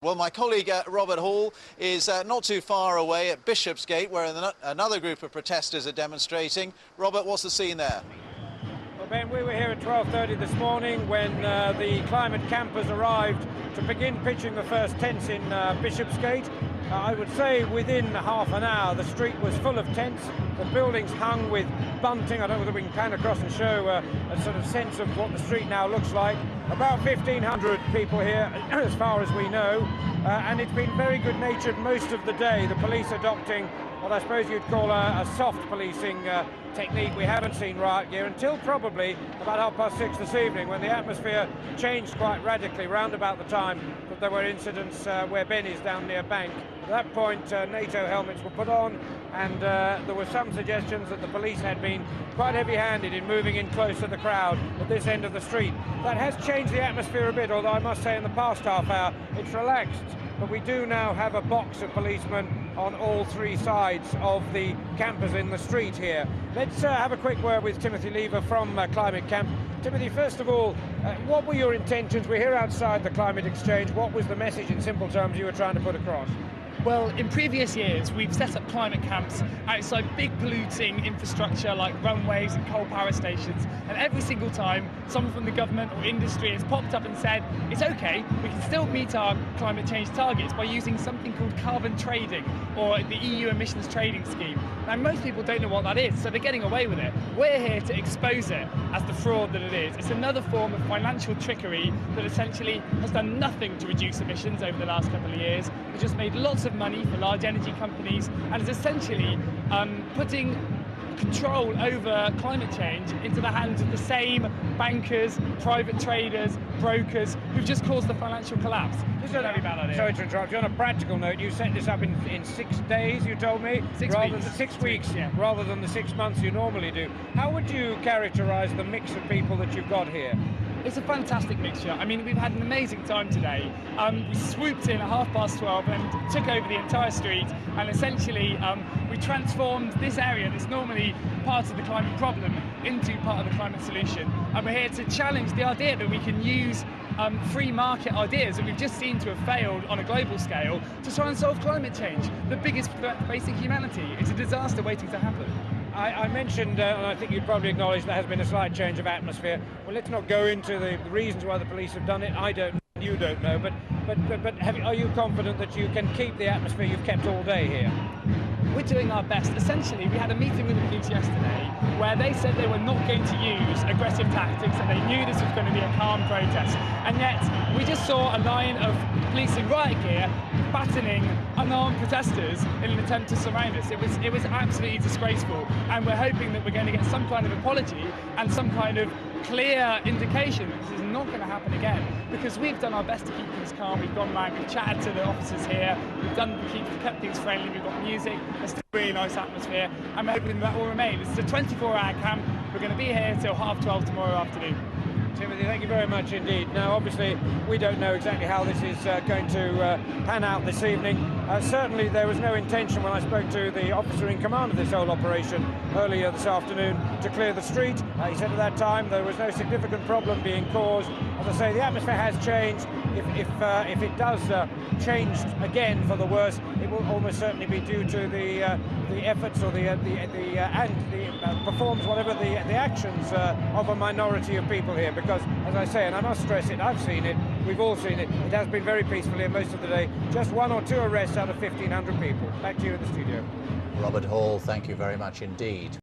Well, my colleague Robert Hall is not too far away at Bishopsgate, where another group of protesters are demonstrating. Robert, what's the scene there? Well, Ben, we were here at 12:30 this morning when the climate campers arrived to begin pitching the first tents in Bishopsgate. I would say within half an hour the street was full of tents, the buildings hung with bunting. I don't know whether we can pan across and show a sort of sense of what the street now looks like. About 1,500 people here as far as we know, and it's been very good-natured most of the day, the police adopting what I suppose you'd call a soft policing technique. We haven't seen riot gear until probably about 6:30 this evening, when the atmosphere changed quite radically round about the time that there were incidents where Ben is down near Bank. At that point, NATO helmets were put on, and there were some suggestions that the police had been quite heavy-handed in moving in close to the crowd at this end of the street. That has changed the atmosphere a bit, although I must say in the past half hour it's relaxed. But we do now have a box of policemen on all three sides of the campers in the street here. Let's have a quick word with Timothy Lever from Climate Camp. Timothy, first of all, what were your intentions? We're here outside the Climate Exchange. What was the message in simple terms you were trying to put across? Well, in previous years, we've set up climate camps outside big polluting infrastructure like runways and coal power stations. And every single time, someone from the government or industry has popped up and said, it's okay, we can still meet our climate change targets by using something called carbon trading, or the EU emissions trading scheme. Now, most people don't know what that is, so they're getting away with it. We're here to expose it as the fraud that it is. It's another form of financial trickery that essentially has done nothing to reduce emissions over the last couple of years. It's just made lots of money for large energy companies, and is essentially putting control over climate change into the hands of the same bankers, private traders, brokers who've just caused the financial collapse. This is a very bad idea. Sorry to interrupt you. On a practical note, you set this up in 6 days, you told me? 6 weeks. 6 weeks, yeah. Rather than the 6 months you normally do. How would you characterise the mix of people that you've got here? It's a fantastic mixture. I mean, we've had an amazing time today. We swooped in at 12:30 and took over the entire street, and essentially we transformed this area that's normally part of the climate problem into part of the climate solution. And we're here to challenge the idea that we can use free market ideas that we've just seen to have failed on a global scale to try and solve climate change, the biggest threat facing humanity. It's a disaster waiting to happen. I mentioned, and I think you'd probably acknowledge there has been a slight change of atmosphere. Well, let's not go into the reasons why the police have done it. I don't know, you don't know, but are you confident that you can keep the atmosphere you've kept all day here? We're doing our best. Essentially, we had a meeting with the police yesterday where they said they were not going to use aggressive tactics, and they knew this was going to be a calm protest. And yet, we just saw a line of police in riot gear battening unarmed protesters in an attempt to surround us. It was absolutely disgraceful, and we're hoping that we're going to get some kind of apology and some kind of clear indication that this is not going to happen again, because we've done our best to keep things calm. We've gone round, we've chatted to the officers here, we've kept things friendly, we've got music, there's still a really nice atmosphere, and we're hoping that will remain. It's a 24-hour camp. We're going to be here till 12:30 tomorrow afternoon. Timothy, thank you very much indeed. Now, obviously, we don't know exactly how this is going to pan out this evening. Certainly, there was no intention when I spoke to the officer in command of this whole operation earlier this afternoon to clear the street. He said at that time there was no significant problem being caused. As I say, the atmosphere has changed. If it does change again for the worse, it will almost certainly be due to the efforts or the performs whatever the actions of a minority of people here. Because, as I say, and I must stress it, I've seen it, we've all seen it, it has been very peaceful here most of the day. Just 1 or 2 arrests out of 1,500 people. Back to you in the studio. Robert Hall, thank you very much indeed.